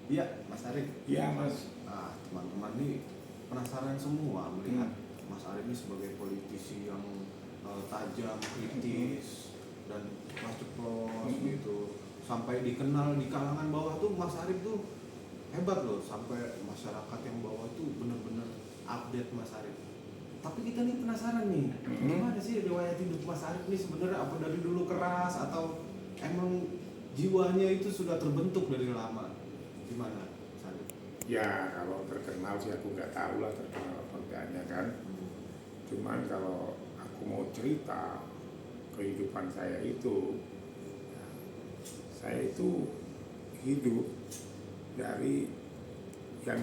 Iya, Mas Arif. Iya Mas. Nah, teman-teman nih penasaran semua melihat Mas Arif ini sebagai politisi yang tajam, kritis, dan keras ceplos gitu. Sampai dikenal di kalangan bawah tuh Mas Arif tuh hebat loh. Sampai masyarakat yang bawah tuh bener-bener update Mas Arif. Tapi kita nih penasaran nih, gimana sih riwayat hidup Mas Arif nih sebenarnya? Apa dari dulu keras atau emang jiwanya itu sudah terbentuk dari lama? Gimana, Mas Arif? Ya kalau terkenal sih aku nggak tahu lah terkenal apa enggaknya kan. Cuman kalau aku mau cerita kehidupan saya itu, saya itu hidup dari yang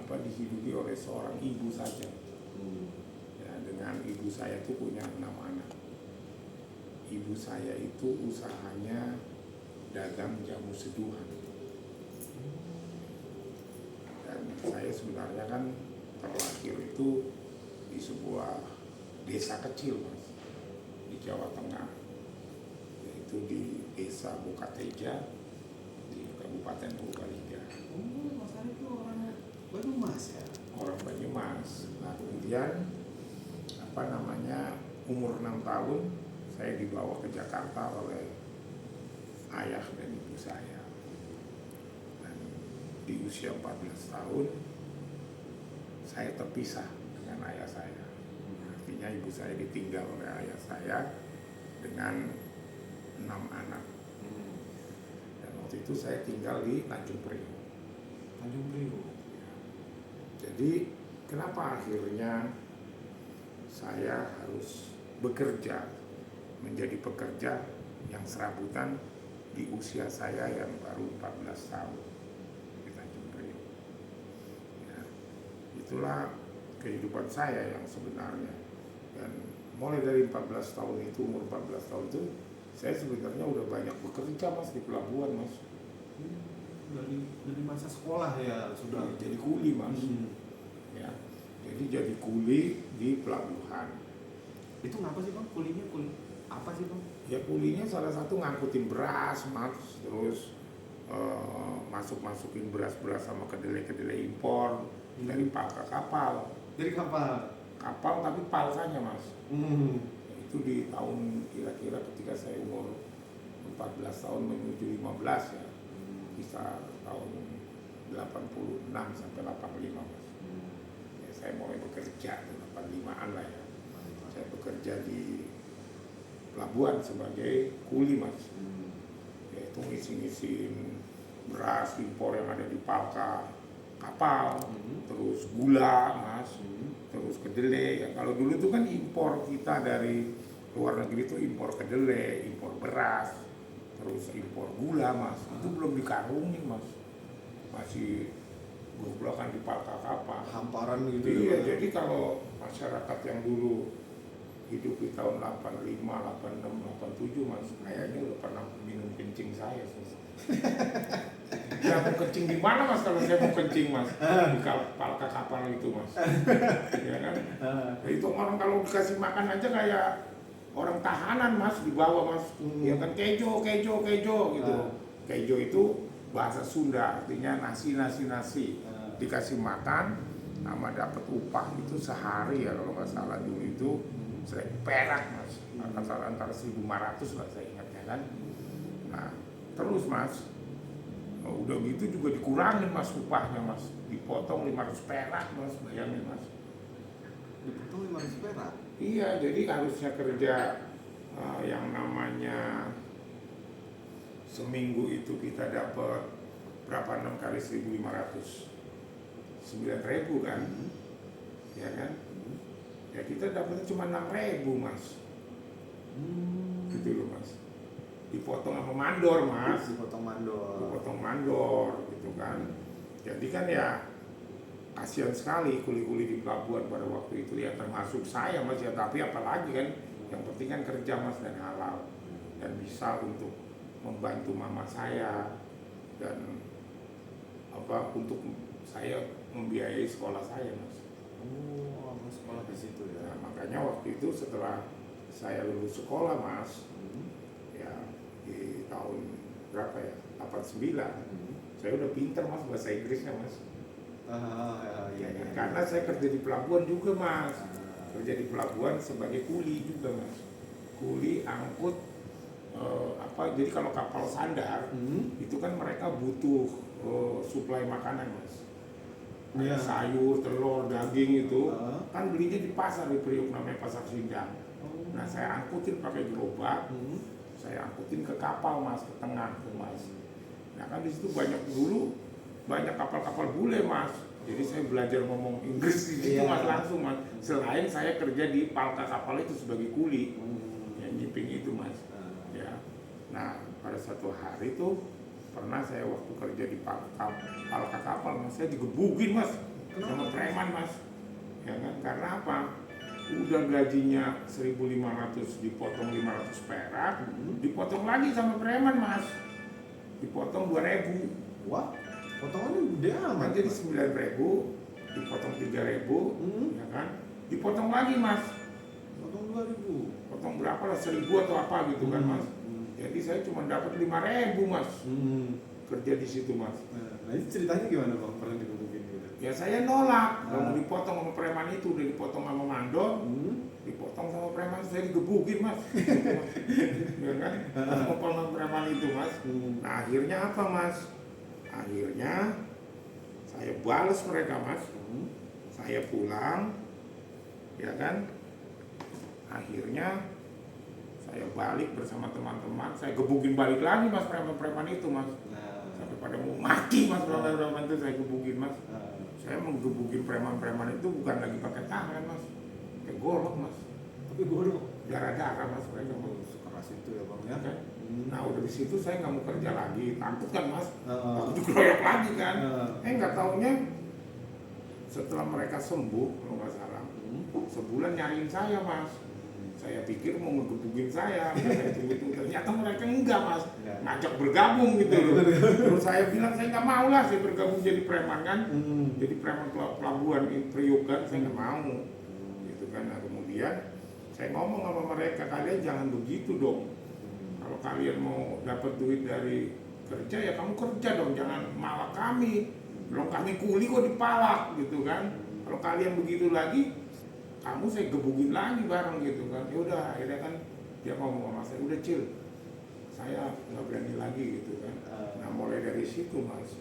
dihidupi oleh seorang ibu saja. Ya, dengan ibu saya itu punya 6 anak. Ibu saya itu usahanya dagang jamu seduhan. Dan saya sebenarnya kan terlahir itu di sebuah desa kecil Mas, di Jawa Tengah, yaitu di desa Bukateja di Kabupaten Purbalingga. Oh, Mas Arif itu orang Banyumas ya? Orang Banyumas. Nah kemudian umur 6 tahun saya dibawa ke Jakarta oleh ayah dan ibu saya. Dan di usia 14 tahun saya terpisah dengan ayah saya. Artinya ibu saya ditinggal oleh ayah saya dengan 6 anak. Dan waktu itu saya tinggal di Tanjung Priok. Tanjung Priok. Jadi kenapa akhirnya saya harus bekerja, menjadi pekerja yang serabutan di usia saya yang baru 14 tahun di Tanjung Priok. Ya, itulah kehidupan saya yang sebenarnya. Dan mulai dari 14 tahun itu, umur 14 tahun itu, saya sebenarnya udah banyak bekerja Mas di pelabuhan Mas. Dari masa sekolah ya sudah Jadi kuli Mas. Ya, jadi jadi kuli di pelabuhan. Itu ngapa sih Bang? Kulinya kuli apa sih Bang? Ya kulinya salah satu ngangkutin beras Mas, terus masuk-masukin beras-beras sama kedelai-kedelai impor dari kapal. Dari kapal? Kapal tapi palsanya Mas. Itu di tahun kira-kira ketika saya umur 14 tahun menuju 15 ya. Bisa tahun 86 sampai 85 Mas. Ya, saya mulai bekerja 85-an lah ya. Saya bekerja di pelabuhan sebagai kuli Mas. Yaitu ngisi-ngisiin beras impor yang ada di kapal, terus gula Mas, terus kedelai. Ya, kalau dulu itu kan impor kita dari luar negeri itu impor kedelai, impor beras, terus impor gula Mas. Itu belum dikarungin Mas, masih goblokan di kapal. Hamparan gitu. Iya, jadi kalau masyarakat yang dulu hidup di tahun 85, 86, 87 Mas, kayaknya udah pernah minum kencing saya Mas. Ya mau kencing di mana Mas kalau saya mau kencing Mas? Di kapal itu Mas. Ya kan? Ya, itu orang kalau dikasih makan aja kayak orang tahanan Mas, dibawa Mas. Ya kan kejo gitu. Kejo itu bahasa Sunda, artinya nasi. Dikasih makan, nama dapat upah itu sehari ya kalau nggak salah dulu itu 1.000 perak Mas. Antara 1.500 lah saya ingatnya kan. Nah terus Mas, udah gitu juga dikurangin Mas upahnya Mas, dipotong 500 perak Mas, bayangin Mas. Dipotong 500 perak? Iya, jadi harusnya kerja yang namanya seminggu itu kita dapat berapa, 6 kali 1.500, 9.000 kan, ya kan? Ya kita dapatnya cuma 6.000 Mas, gitu loh Mas. Dipotong sama mandor Mas, Dipotong mandor gitu kan. Jadi kan ya kasihan sekali kuli-kuli di pelabuhan pada waktu itu ya, termasuk saya Mas ya. Tapi apalagi kan yang penting kan kerja Mas dan halal, dan bisa untuk membantu mama saya dan untuk saya membiayai sekolah saya Mas. Oh, sekolah di situ ya. Nah, makanya waktu itu setelah saya lulus sekolah Mas, ya di tahun berapa ya, 89, saya udah pinter mas bahasa Inggrisnya mas. Iya. Karena saya kerja di pelabuhan juga mas, Ah. kerja di pelabuhan sebagai kuli juga mas, kuli angkut jadi kalau kapal sandar itu kan mereka butuh suplai makanan mas. Iya. Sayur, telur, daging itu Ah. kan belinya di pasar di Priok namanya Pasar Sindang. Nah saya angkutin pakai gerobak, saya angkutin ke kapal mas, ke tengah tuh mas. Nah kan di situ banyak kapal-kapal bule mas. Jadi saya belajar ngomong Inggris di situ mas langsung mas. Selain saya kerja di palka kapal itu sebagai kuli, yang nyimping itu mas. Ya. Nah pada suatu hari tuh pernah saya waktu kerja di palka kapal mas, saya digebukin mas sama preman mas. Ya kan? Karena apa? Udah gajinya 1.500 dipotong 500 perak, dipotong lagi sama preman mas, dipotong 2.000. Wah, potongannya gede amat. Jadi 9.000 dipotong 3.000, ya kan? Dipotong lagi mas, Potong 2.000. potong berapa lah 1.000 atau apa gitu kan mas. Jadi saya cuma dapat 5.000 mas, kerja di situ mas. Nah ini ceritanya gimana bang? Pernah digebukin gitu? Ya saya nolak, mau dipotong sama preman itu, udah dipotong sama mandor, dipotong sama preman, saya digebukin mas, ya kan, dipotong sama preman itu mas. Nah akhirnya apa mas? Akhirnya saya balas mereka mas, saya pulang, ya kan. Akhirnya saya balik bersama teman-teman, saya gebukin balik lagi mas preman-preman itu mas. Sampai pada mau mati mas preman-preman itu saya gebukin mas. Saya menggebukin preman-preman itu bukan lagi pakai tangan mas, pakai golok mas. Tapi golok. Darah-darah mas mereka mas. Sekeras itu ya bang ya. Kan? Nah udah di situ saya nggak mau kerja lagi, takut kan mas, takut dikeroyok lagi kan. Nggak taunya setelah mereka sembuh kalau nggak salah, sebulan nyariin saya mas. Saya pikir mau ngegebukin saya tunggu-tunggu. Ternyata mereka enggak mas, ngajak bergabung gitu loh. Terus saya bilang saya nggak mau lah, saya bergabung jadi preman kan, jadi preman pelabuhan Priok kan, saya nggak mau, gitu kan. Nah kemudian saya ngomong sama mereka, kalian jangan begitu dong. Kalau kalian mau dapat duit dari kerja ya kamu kerja dong, jangan malak kami. Belum kami kuli kok dipalak gitu kan. Kalau kalian begitu lagi, kamu saya gebukin lagi bareng gitu kan. Ya udah akhirnya kan dia ngomong sama saya, udah Cil, saya nggak berani lagi gitu kan. Nah mulai dari situ mas,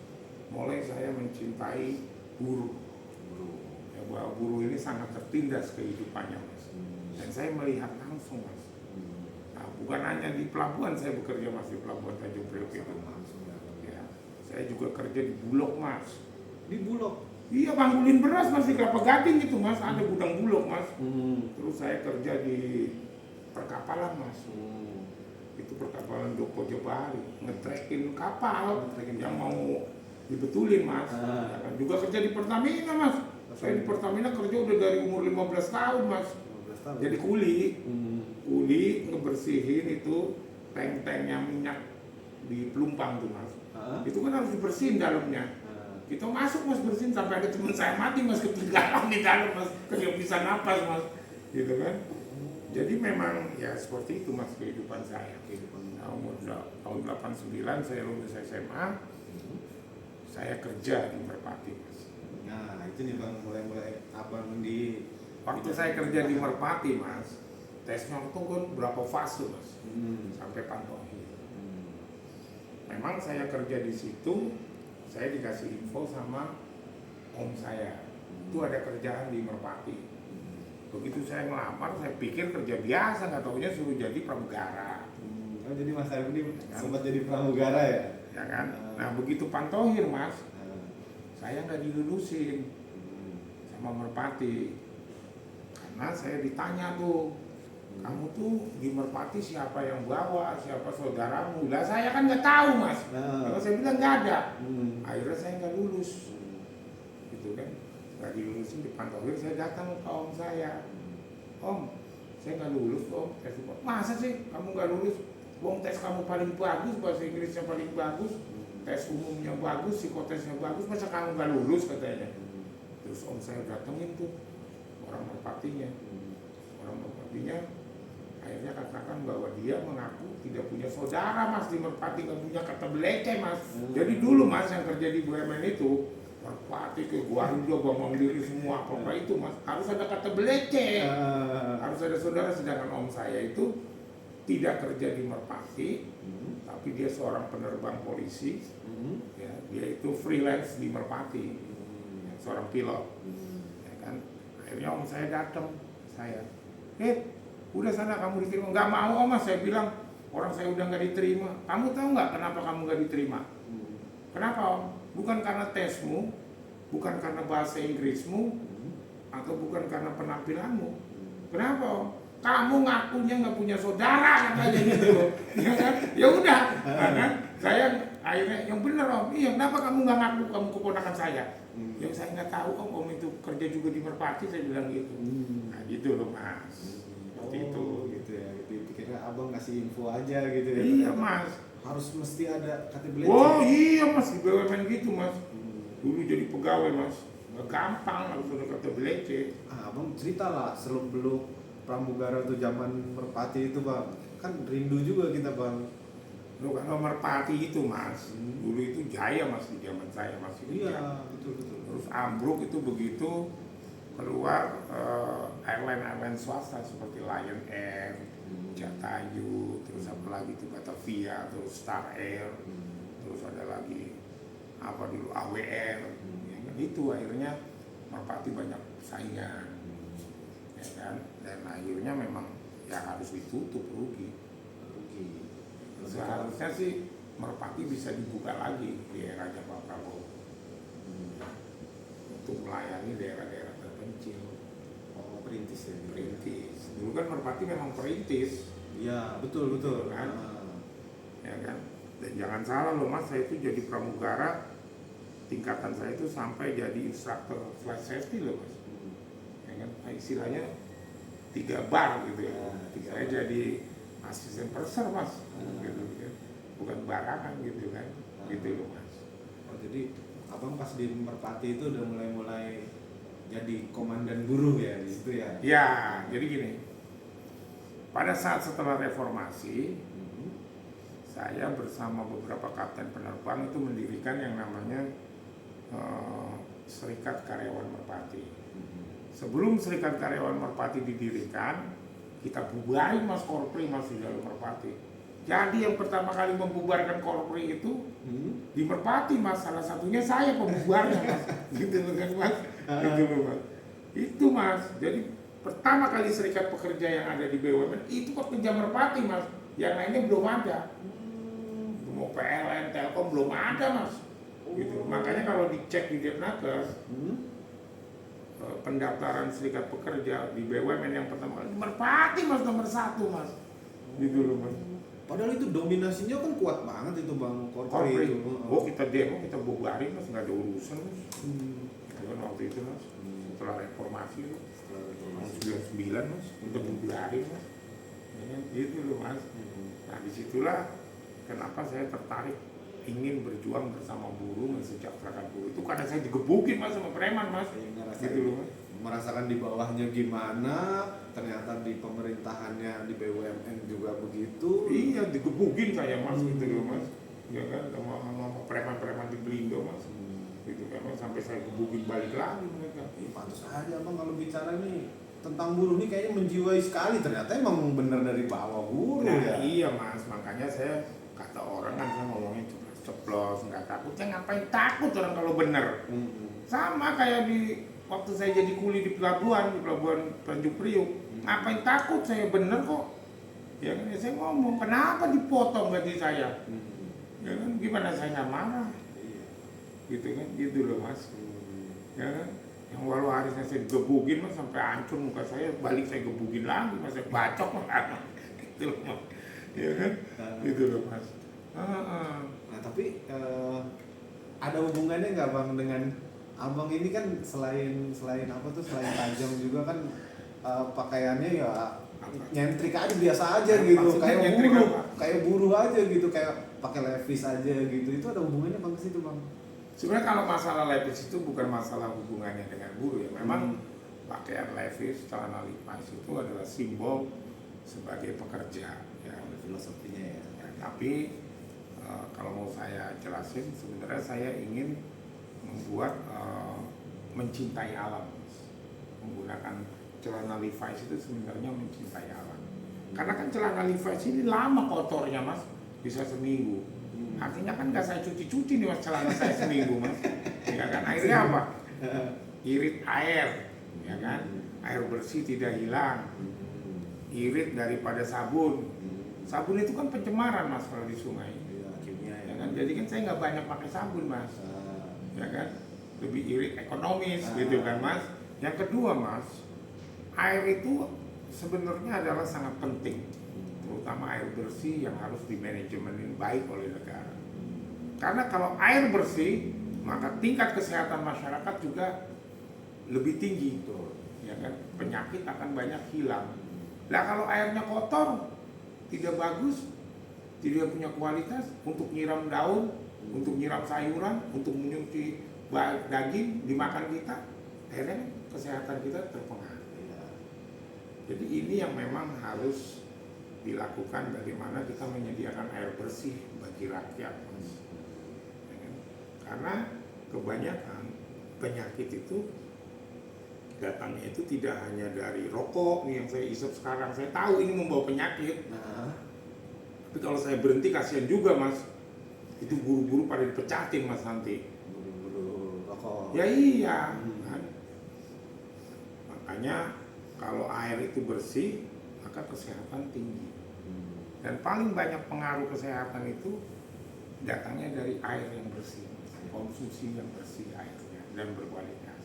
mulai saya mencintai buruh. Ya, bahwa buruh ini sangat tertindas kehidupannya mas. Dan saya melihat langsung mas. Nah bukan hanya di pelabuhan saya bekerja mas, di pelabuhan Tanjung Priok itu. Ya, saya juga kerja di Bulog mas. Di Bulog? Iya bangunin beras mas di Kelapa Gading gitu mas, ada gudang Bulog mas. Terus saya kerja di perkapalan mas. Itu perkapalan Doko Jabari, ngetrekin kapal yang mau dibetulin mas. Ya kan? Juga kerja di Pertamina mas. Saya di Pertamina kerja udah dari umur 15 tahun mas. Jadi kuli, kuli ngebersihin itu tank-tanknya minyak di Pelumpang tuh mas. Itu kan harus dibersihin dalamnya. Kita masuk mas bersihin sampai ada teman saya mati mas ketinggalan di dalam mas, kayak bisa napas mas, gitu kan. Jadi memang ya seperti itu mas kehidupan saya. Nah, umur tahun 89 saya lulus SMA, saya kerja di Merpati mas. Nah itu nih bang, mulai abang di Waktu saya kerja di Merpati mas, tesnya itu kan berapa fase mas, sampai pantauan. Memang saya kerja di situ, saya dikasih info sama om saya, itu ada kerjaan di Merpati. Begitu saya ngelamar, saya pikir kerja biasa, nggak taunya suruh jadi pramugara. Oh jadi Mas Arif ini sempat jadi pramugara ya? Ya kan? Nah begitu pantohir mas, saya nggak dilulusin sama Merpati. Karena saya ditanya tuh, kamu tuh di Merpati siapa yang bawa, siapa saudaramu? Lah saya kan nggak tahu mas. Kalau saya bilang nggak ada, akhirnya saya nggak lulus, gitu kan? Nggak dilulusin di Pantohir, saya datang ke om saya, om, saya nggak lulus om. Masa sih kamu nggak lulus? Wong tes kamu paling bagus, bahasa Inggrisnya paling bagus, tes umumnya bagus, psikotesnya bagus, masa kamu nggak lulus katanya? Terus om saya datengin tuh orang Merpatinya, akhirnya katakan bahwa dia mengaku tidak punya saudara mas di Merpati, nggak punya kata belece mas. Jadi dulu mas yang kerja di BUMN itu Merpati ke Garuda, Bank Mandiri semua apa itu mas harus ada kata belece, harus ada saudara. Sedangkan om saya itu tidak kerja di Merpati, tapi dia seorang penerbang polisi, ya, dia itu freelance di Merpati, ya, seorang pilot, ya kan. Akhirnya om saya datang, udah sana kamu diterima. Nggak mau om mas, saya bilang orang saya udah nggak diterima. Kamu tahu nggak kenapa kamu nggak diterima? Kenapa om? Bukan karena tesmu, bukan karena bahasa Inggrismu, atau bukan karena penampilanmu. Kenapa om? Kamu ngakunya nggak punya saudara katanya gitu, ya kan? Ya udah, kan? Saya akhirnya yang benar om. Iya, kenapa kamu nggak ngaku kamu keponakan saya? Yang saya nggak tahu om itu kerja juga di Merpati, saya bilang gitu. Nah gitu loh mas. Seperti itu. Gitu ya. Dipikirnya abang kasih info aja gitu ya. Iya mas. Harus mesti ada KTP. Oh iya mas, di BUMN gitu mas. Dulu jadi pegawai mas, nggak gampang harus ada KTP. Abang cerita lah seluk-beluk pramugara tuh zaman Merpati itu bang. Kan rindu juga kita bang. Loh kalau Merpati itu mas, dulu itu jaya mas di zaman saya masih. Iya betul. Terus ambruk itu begitu keluar airline swasta seperti Lion Air, Jatayu, terus apa lagi itu Batavia, terus Star Air, terus ada lagi apa dulu AWR, ya kan itu akhirnya Merpati banyak saingan, ya kan, dan akhirnya memang ya harus ditutup rugi. Seharusnya sih Merpati bisa dibuka lagi di eranya Pak Prabowo untuk melayani daerah-daerah terpencil. Oh perintis ya. Perintis. Dulu kan Merpati memang perintis. Iya betul Kan? Ya kan. Dan jangan salah loh mas, saya itu jadi pramugara, tingkatan saya itu sampai jadi instruktur flight safety loh mas. Ya kan. Nah, istilahnya 3 bar gitu ya. Saya jadi asisten purser mas, gitu kan. Bukan barangan gitu kan, gitu loh mas. Oh jadi abang pas di Merpati itu udah mulai jadi komandan buruh ya di situ ya? Ya, jadi gini. Pada saat setelah reformasi, saya bersama beberapa kapten penerbang itu mendirikan yang namanya Serikat Karyawan Merpati. Sebelum Serikat Karyawan Merpati didirikan, kita bubarin mas Korpri mas di dalam Merpati. Jadi yang pertama kali membubarkan Korpri itu di Merpati mas, salah satunya saya pembubarnya mas. Gitu kan mas, gitu loh mas. Itu mas, jadi pertama kali serikat pekerja yang ada di BUMN itu pekerja Merpati mas, yang lainnya belum ada. Mau PLN, Telkom belum ada mas. Gitu. Makanya kalau dicek di Depnaker, pendaftaran serikat pekerja di BUMN yang pertama kali Merpati mas nomor 1 mas. Gitu loh mas. Padahal itu dominasinya kan kuat banget itu bang Korpri itu. Oh kita demo, kita bubarin mas, nggak ada urusan mas. Itu kan waktu itu mas, setelah reformasi tahun 99 mas, kita bubarin mas. Ya, gitu loh mas. Nah disitulah kenapa saya tertarik ingin berjuang bersama buruh, mensejahterakan buruh itu karena saya digebukin mas sama preman mas. Gitu loh mas. Merasakan di bawahnya gimana, ternyata di pemerintahannya di BUMN juga begitu. Iya digebukin saya mas, gitu loh mas. Ya kan sama preman-preman di Belindo mas. Gitu kan mas, sampai saya gebukin balik lagi mereka. Pantas aja bang kalau bicara nih tentang buruh nih kayaknya menjiwai sekali, ternyata emang bener dari bawah buruh ya. Iya mas, makanya saya kata orang kan saya ngomongin ceplos, nggak takut. Saya ngapain takut orang kalau bener. Sama kayak di waktu saya jadi kuli di pelabuhan Tanjung Priok, ngapain takut, saya bener kok. Ya kan, saya ngomong kenapa dipotong gaji saya. Ya kan, gimana saya nggak marah. Gitu kan, gitu loh mas. Ya kan, yang walau harusnya saya gebukin mas sampai hancur muka saya, balik saya gebukin lagi mas, saya bacok mas. Gitu loh mas. Ya kan, gitu loh mas. Nah tapi ada hubungannya nggak bang dengan abang ini kan selain apa tuh, selain tajam juga kan pakaiannya ya nyentrik aja biasa aja gitu, kayak buruh aja gitu, kayak pakai levis aja gitu. Itu ada hubungannya bang ke situ bang? Sebenarnya kalau masalah levis itu bukan masalah hubungannya dengan buruh ya. Memang pakaian levis, celana lipas itu adalah simbol sebagai pekerja ya. Filosofinya ya. Ya, tapi kalau mau saya jelasin, sebenarnya saya ingin membuat mencintai alam. Menggunakan celana Levi's itu sebenarnya mencintai alam. Karena kan celana Levi's ini lama kotornya mas, bisa seminggu. Artinya kan nggak saya cuci-cuci nih mas celana saya seminggu mas. Ya kan, akhirnya apa? Irit air, ya kan? Air bersih tidak hilang. Irit daripada sabun. Sabun itu kan pencemaran mas kalau di sungai. Ya kan? Jadi kan saya nggak banyak pakai sabun mas, ya kan? Lebih irit ekonomis gitu kan mas. Yang kedua mas, air itu sebenarnya adalah sangat penting, terutama air bersih yang harus dimanajemenin baik oleh negara. Karena kalau air bersih, maka tingkat kesehatan masyarakat juga lebih tinggi, ya kan? Penyakit akan banyak hilang. Nah kalau airnya kotor, tidak bagus, tidak punya kualitas untuk nyiram daun, untuk nyiram sayuran, untuk menyuci daging dimakan kita, akhirnya kesehatan kita terpengaruh. Jadi ini yang memang harus dilakukan, bagaimana kita menyediakan air bersih bagi rakyat. Karena kebanyakan penyakit itu datangnya itu tidak hanya dari rokok nih yang saya isep sekarang. Saya tahu ini membawa penyakit. Tapi kalau saya berhenti kasihan juga mas. Itu guru-guru pada dipecatin mas nanti. Guru-guru rokok. Ya iya. Kan? Makanya kalau air itu bersih, maka kesehatan tinggi. Dan paling banyak pengaruh kesehatan itu datangnya dari air yang bersih, konsumsi yang bersih airnya dan berkualitas.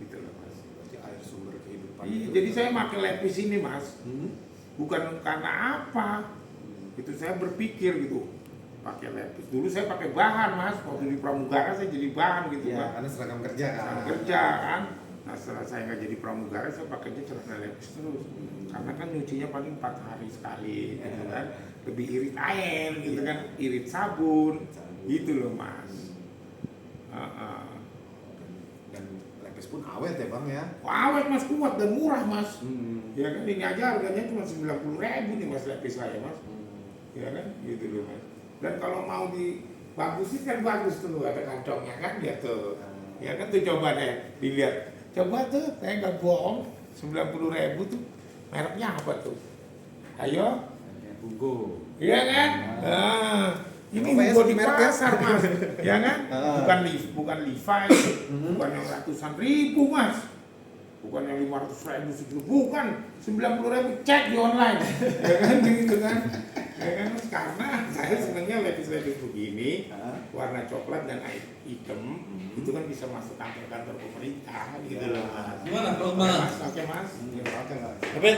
Gitu loh mas. Berarti air sumber kehidupan. Iya, jadi saya pakai lepis ini mas, bukan karena apa. Itu saya berpikir gitu, pakai lepis. Dulu saya pakai bahan mas, waktu di pramugara saya jadi bahan gitu Ya, kan. karena seragam kerja kan. Seragam kerja kan. Nah setelah saya nggak jadi pramugara, saya pakainya celana lepis terus. Karena kan nyucinya paling 4 hari sekali gitu kan. Lebih irit air gitu kan, irit sabun, gitu loh mas. Dan lepis pun awet ya bang ya. Awet mas, kuat dan murah mas. Ya kan ini aja harganya cuma 90.000 nih mas lepis saya mas. Ya kan, gitu loh mas. Dan kalau mau dibagusin kan bagus tuh, ada kantongnya kan ya tuh. Ya kan tuh coba deh dilihat. Coba tuh, saya nggak bohong, 90.000 tuh. Mereknya apa tuh? Ayo. Hugo. Iya kan? Nah, ini Hugo di pasar mas. Ya kan? Bukan Levi's, bukan yang ratusan ribu mas. Bukan yang 500.000 segitu, bukan 90.000, cek di online. Ya kan gitu kan? Ya kan mas, karena saya senangnya lepis-lepis begini, warna coklat dan hitam, itu kan bisa masuk kantor-kantor pemerintah gitu loh mas. Gimana kalau mas? Oke mas. Oke mas. Tapi